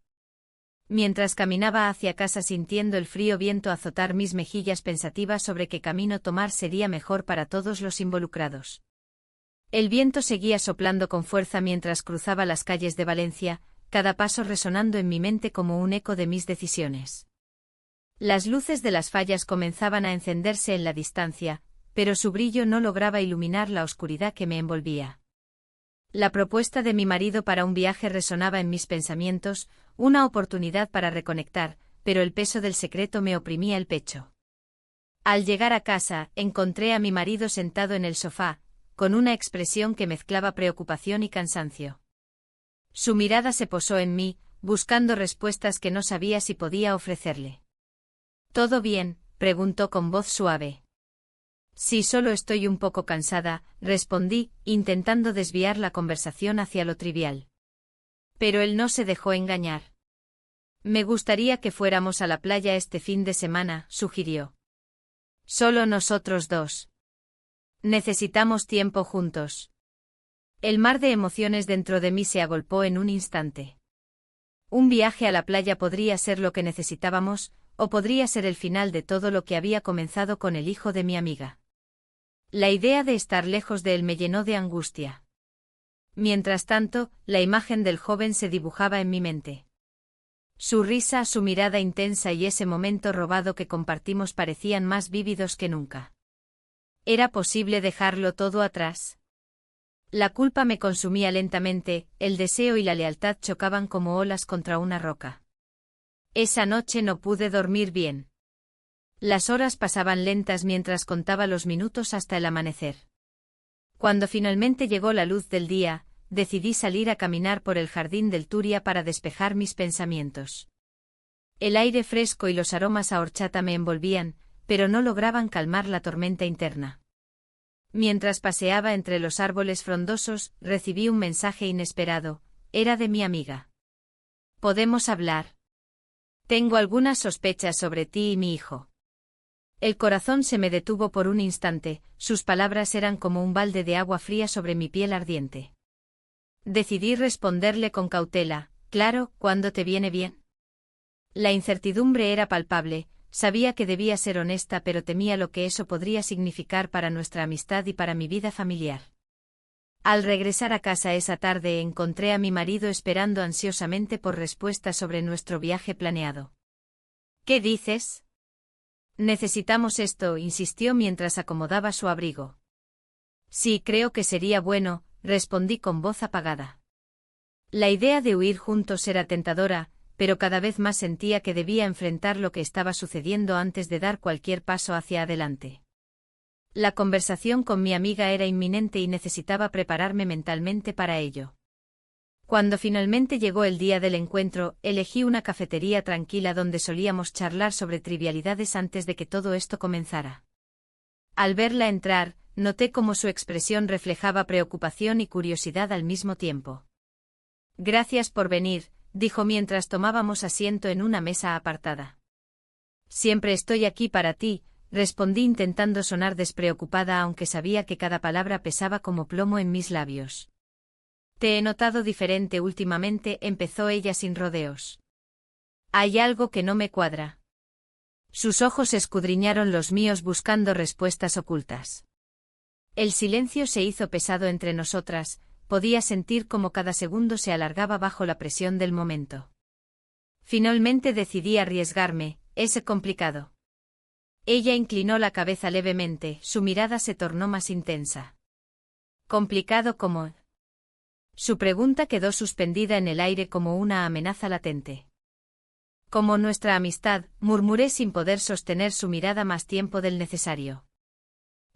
Mientras caminaba hacia casa sintiendo el frío viento azotar mis mejillas pensativa sobre qué camino tomar sería mejor para todos los involucrados. El viento seguía soplando con fuerza mientras cruzaba las calles de Valencia, cada paso resonando en mi mente como un eco de mis decisiones. Las luces de las fallas comenzaban a encenderse en la distancia, pero su brillo no lograba iluminar la oscuridad que me envolvía. La propuesta de mi marido para un viaje resonaba en mis pensamientos, una oportunidad para reconectar, pero el peso del secreto me oprimía el pecho. Al llegar a casa, encontré a mi marido sentado en el sofá, con una expresión que mezclaba preocupación y cansancio. Su mirada se posó en mí, buscando respuestas que no sabía si podía ofrecerle. ¿Todo bien?, preguntó con voz suave. Sí, solo estoy un poco cansada, respondí, intentando desviar la conversación hacia lo trivial. Pero él no se dejó engañar. Me gustaría que fuéramos a la playa este fin de semana, sugirió. Solo nosotros dos. Necesitamos tiempo juntos. El mar de emociones dentro de mí se agolpó en un instante. Un viaje a la playa podría ser lo que necesitábamos, o podría ser el final de todo lo que había comenzado con el hijo de mi amiga. La idea de estar lejos de él me llenó de angustia. Mientras tanto, la imagen del joven se dibujaba en mi mente. Su risa, su mirada intensa y ese momento robado que compartimos parecían más vívidos que nunca. ¿Era posible dejarlo todo atrás? La culpa me consumía lentamente, el deseo y la lealtad chocaban como olas contra una roca. Esa noche no pude dormir bien. Las horas pasaban lentas mientras contaba los minutos hasta el amanecer. Cuando finalmente llegó la luz del día, decidí salir a caminar por el jardín del Turia para despejar mis pensamientos. El aire fresco y los aromas a horchata me envolvían, pero no lograban calmar la tormenta interna. Mientras paseaba entre los árboles frondosos, recibí un mensaje inesperado. Era de mi amiga. ¿Podemos hablar? Tengo algunas sospechas sobre ti y mi hijo. El corazón se me detuvo por un instante, sus palabras eran como un balde de agua fría sobre mi piel ardiente. Decidí responderle con cautela. Claro, cuando te viene bien. La incertidumbre era palpable, sabía que debía ser honesta, pero temía lo que eso podría significar para nuestra amistad y para mi vida familiar. Al regresar a casa esa tarde encontré a mi marido esperando ansiosamente por respuestas sobre nuestro viaje planeado. ¿Qué dices? Necesitamos esto, insistió mientras acomodaba su abrigo. Sí, creo que sería bueno, respondí con voz apagada. La idea de huir juntos era tentadora, pero cada vez más sentía que debía enfrentar lo que estaba sucediendo antes de dar cualquier paso hacia adelante. La conversación con mi amiga era inminente y necesitaba prepararme mentalmente para ello. Cuando finalmente llegó el día del encuentro, elegí una cafetería tranquila donde solíamos charlar sobre trivialidades antes de que todo esto comenzara. Al verla entrar, noté cómo su expresión reflejaba preocupación y curiosidad al mismo tiempo. Gracias por venir, dijo mientras tomábamos asiento en una mesa apartada. Siempre estoy aquí para ti, respondí intentando sonar despreocupada aunque sabía que cada palabra pesaba como plomo en mis labios. Te he notado diferente últimamente, empezó ella sin rodeos. Hay algo que no me cuadra. Sus ojos escudriñaron los míos buscando respuestas ocultas. El silencio se hizo pesado entre nosotras, podía sentir cómo cada segundo se alargaba bajo la presión del momento. Finalmente decidí arriesgarme, es complicado. Ella inclinó la cabeza levemente, su mirada se tornó más intensa. ¿Complicado cómo? Su pregunta quedó suspendida en el aire como una amenaza latente. Como nuestra amistad, murmuré sin poder sostener su mirada más tiempo del necesario.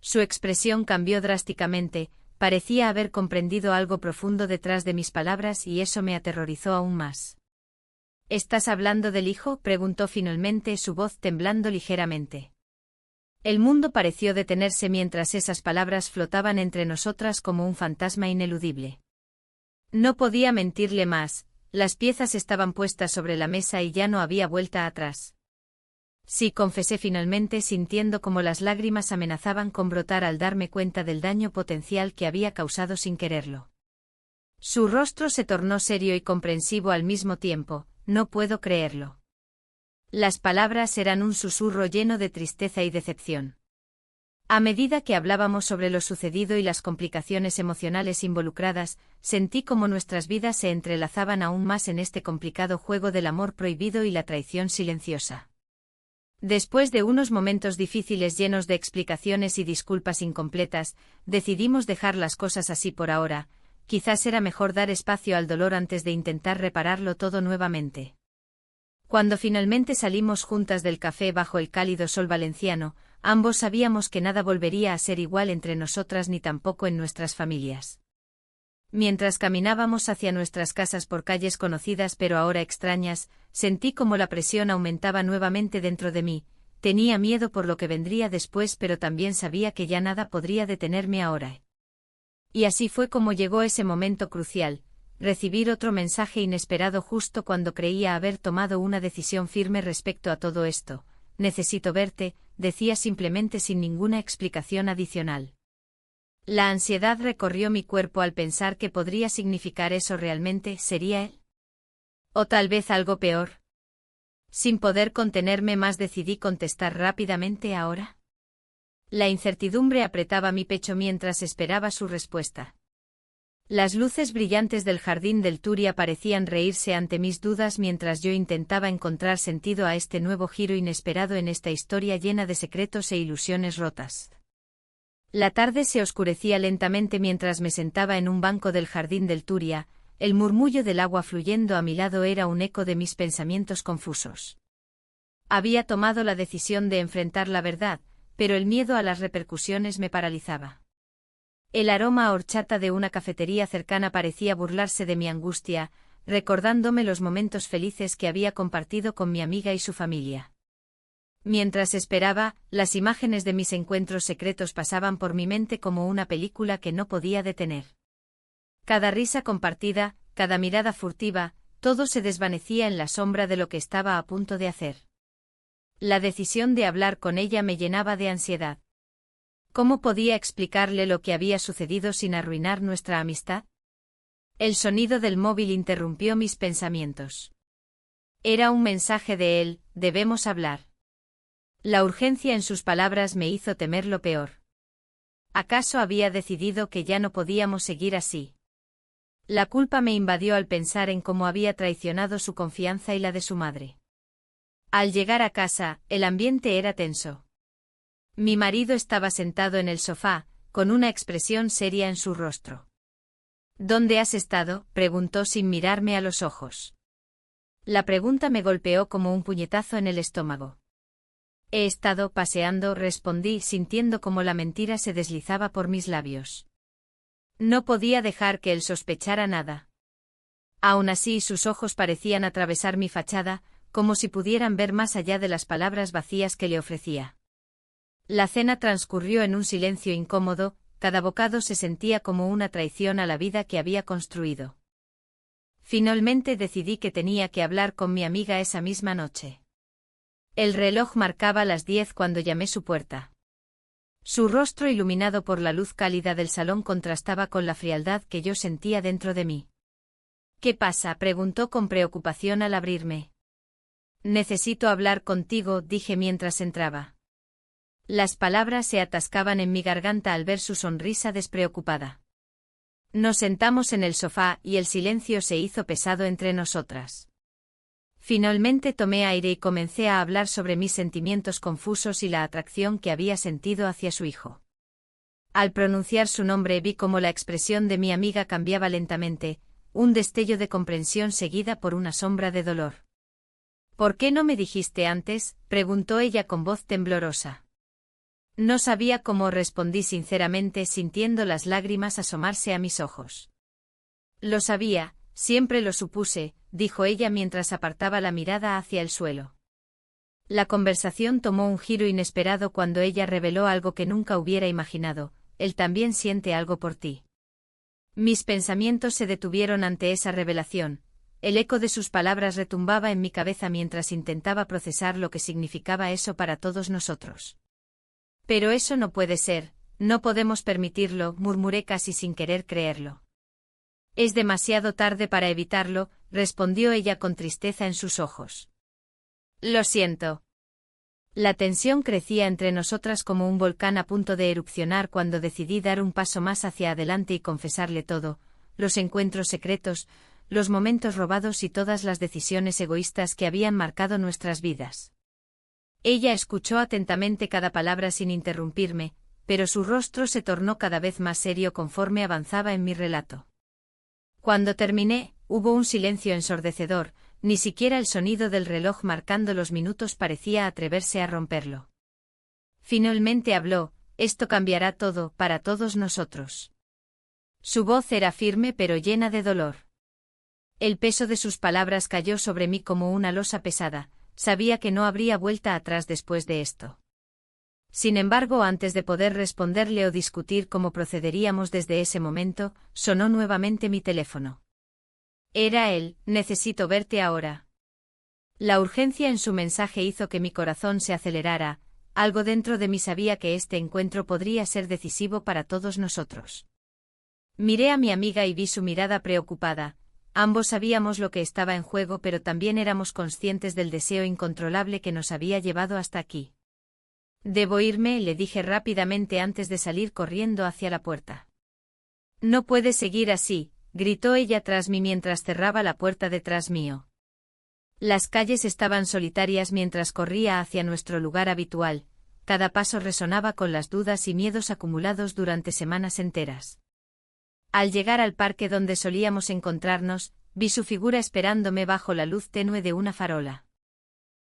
Su expresión cambió drásticamente, parecía haber comprendido algo profundo detrás de mis palabras y eso me aterrorizó aún más. ¿Estás hablando del hijo?, preguntó finalmente, su voz temblando ligeramente. El mundo pareció detenerse mientras esas palabras flotaban entre nosotras como un fantasma ineludible. No podía mentirle más, las piezas estaban puestas sobre la mesa y ya no había vuelta atrás. Sí, confesé finalmente sintiendo como las lágrimas amenazaban con brotar al darme cuenta del daño potencial que había causado sin quererlo. Su rostro se tornó serio y comprensivo al mismo tiempo, no puedo creerlo. Las palabras eran un susurro lleno de tristeza y decepción. A medida que hablábamos sobre lo sucedido y las complicaciones emocionales involucradas, sentí como nuestras vidas se entrelazaban aún más en este complicado juego del amor prohibido y la traición silenciosa. Después de unos momentos difíciles llenos de explicaciones y disculpas incompletas, decidimos dejar las cosas así por ahora, quizás era mejor dar espacio al dolor antes de intentar repararlo todo nuevamente. Cuando finalmente salimos juntas del café bajo el cálido sol valenciano, ambos sabíamos que nada volvería a ser igual entre nosotras ni tampoco en nuestras familias. Mientras caminábamos hacia nuestras casas por calles conocidas pero ahora extrañas, sentí como la presión aumentaba nuevamente dentro de mí, tenía miedo por lo que vendría después pero también sabía que ya nada podría detenerme ahora. Y así fue como llegó ese momento crucial, recibir otro mensaje inesperado justo cuando creía haber tomado una decisión firme respecto a todo esto. Necesito verte, decía simplemente sin ninguna explicación adicional. La ansiedad recorrió mi cuerpo al pensar qué podría significar eso realmente, ¿sería él? ¿O tal vez algo peor? Sin poder contenerme más decidí contestar rápidamente ahora. La incertidumbre apretaba mi pecho mientras esperaba su respuesta. Las luces brillantes del jardín del Turia parecían reírse ante mis dudas mientras yo intentaba encontrar sentido a este nuevo giro inesperado en esta historia llena de secretos e ilusiones rotas. La tarde se oscurecía lentamente mientras me sentaba en un banco del jardín del Turia, el murmullo del agua fluyendo a mi lado era un eco de mis pensamientos confusos. Había tomado la decisión de enfrentar la verdad, pero el miedo a las repercusiones me paralizaba. El aroma a horchata de una cafetería cercana parecía burlarse de mi angustia, recordándome los momentos felices que había compartido con mi amiga y su familia. Mientras esperaba, las imágenes de mis encuentros secretos pasaban por mi mente como una película que no podía detener. Cada risa compartida, cada mirada furtiva, todo se desvanecía en la sombra de lo que estaba a punto de hacer. La decisión de hablar con ella me llenaba de ansiedad. ¿Cómo podía explicarle lo que había sucedido sin arruinar nuestra amistad? El sonido del móvil interrumpió mis pensamientos. Era un mensaje de él: debemos hablar. La urgencia en sus palabras me hizo temer lo peor. ¿Acaso había decidido que ya no podíamos seguir así? La culpa me invadió al pensar en cómo había traicionado su confianza y la de su madre. Al llegar a casa, el ambiente era tenso. Mi marido estaba sentado en el sofá, con una expresión seria en su rostro. ¿Dónde has estado?, preguntó sin mirarme a los ojos. La pregunta me golpeó como un puñetazo en el estómago. He estado paseando, respondí, sintiendo cómo la mentira se deslizaba por mis labios. No podía dejar que él sospechara nada. Aún así, sus ojos parecían atravesar mi fachada, como si pudieran ver más allá de las palabras vacías que le ofrecía. La cena transcurrió en un silencio incómodo, cada bocado se sentía como una traición a la vida que había construido. Finalmente decidí que tenía que hablar con mi amiga esa misma noche. El reloj marcaba las 10 cuando llamé su puerta. Su rostro iluminado por la luz cálida del salón contrastaba con la frialdad que yo sentía dentro de mí. ¿Qué pasa?, preguntó con preocupación al abrirme. Necesito hablar contigo, dije mientras entraba. Las palabras se atascaban en mi garganta al ver su sonrisa despreocupada. Nos sentamos en el sofá y el silencio se hizo pesado entre nosotras. Finalmente tomé aire y comencé a hablar sobre mis sentimientos confusos y la atracción que había sentido hacia su hijo. Al pronunciar su nombre vi cómo la expresión de mi amiga cambiaba lentamente, un destello de comprensión seguida por una sombra de dolor. ¿Por qué no me dijiste antes?, preguntó ella con voz temblorosa. No sabía cómo, respondí sinceramente, sintiendo las lágrimas asomarse a mis ojos. Lo sabía, siempre lo supuse, dijo ella mientras apartaba la mirada hacia el suelo. La conversación tomó un giro inesperado cuando ella reveló algo que nunca hubiera imaginado: él también siente algo por ti. Mis pensamientos se detuvieron ante esa revelación. El eco de sus palabras retumbaba en mi cabeza mientras intentaba procesar lo que significaba eso para todos nosotros. Pero eso no puede ser, no podemos permitirlo, murmuré casi sin querer creerlo. Es demasiado tarde para evitarlo, respondió ella con tristeza en sus ojos. Lo siento. La tensión crecía entre nosotras como un volcán a punto de erupcionar cuando decidí dar un paso más hacia adelante y confesarle todo: los encuentros secretos, los momentos robados y todas las decisiones egoístas que habían marcado nuestras vidas. Ella escuchó atentamente cada palabra sin interrumpirme, pero su rostro se tornó cada vez más serio conforme avanzaba en mi relato. Cuando terminé, hubo un silencio ensordecedor, ni siquiera el sonido del reloj marcando los minutos parecía atreverse a romperlo. Finalmente habló: esto cambiará todo, para todos nosotros. Su voz era firme pero llena de dolor. El peso de sus palabras cayó sobre mí como una losa pesada. Sabía que no habría vuelta atrás después de esto. Sin embargo, antes de poder responderle o discutir cómo procederíamos desde ese momento, sonó nuevamente mi teléfono. Era él: necesito verte ahora. La urgencia en su mensaje hizo que mi corazón se acelerara. Algo dentro de mí sabía que este encuentro podría ser decisivo para todos nosotros. Miré a mi amiga y vi su mirada preocupada. Ambos sabíamos lo que estaba en juego, pero también éramos conscientes del deseo incontrolable que nos había llevado hasta aquí. Debo irme, le dije rápidamente antes de salir corriendo hacia la puerta. No puedes seguir así, gritó ella tras mí mientras cerraba la puerta detrás mío. Las calles estaban solitarias mientras corría hacia nuestro lugar habitual. Cada paso resonaba con las dudas y miedos acumulados durante semanas enteras. Al llegar al parque donde solíamos encontrarnos, vi su figura esperándome bajo la luz tenue de una farola.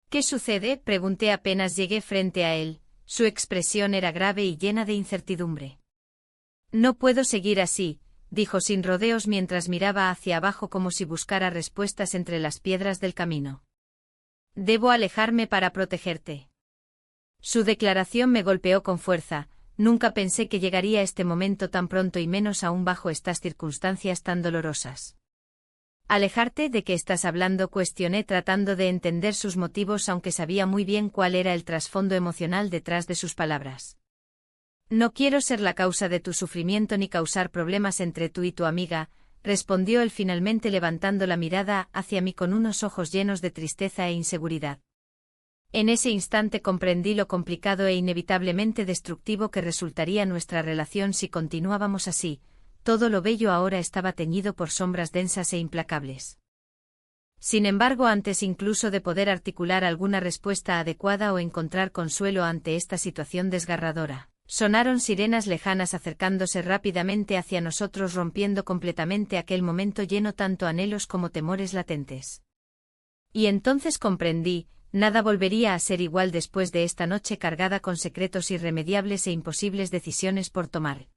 ¿Qué sucede?, pregunté apenas llegué frente a él. Su expresión era grave y llena de incertidumbre. No puedo seguir así, dijo sin rodeos mientras miraba hacia abajo como si buscara respuestas entre las piedras del camino. Debo alejarme para protegerte. Su declaración me golpeó con fuerza. Nunca pensé que llegaría este momento tan pronto y menos aún bajo estas circunstancias tan dolorosas. ¿Alejarte? ¿De qué estás hablando?, cuestioné tratando de entender sus motivos aunque sabía muy bien cuál era el trasfondo emocional detrás de sus palabras. No quiero ser la causa de tu sufrimiento ni causar problemas entre tú y tu amiga, respondió él finalmente levantando la mirada hacia mí con unos ojos llenos de tristeza e inseguridad. En ese instante comprendí lo complicado e inevitablemente destructivo que resultaría nuestra relación si continuábamos así. Todo lo bello ahora estaba teñido por sombras densas e implacables. Sin embargo, antes incluso de poder articular alguna respuesta adecuada o encontrar consuelo ante esta situación desgarradora, sonaron sirenas lejanas acercándose rápidamente hacia nosotros, rompiendo completamente aquel momento lleno tanto anhelos como temores latentes. Y entonces comprendí, nada volvería a ser igual después de esta noche cargada con secretos irremediables e imposibles decisiones por tomar.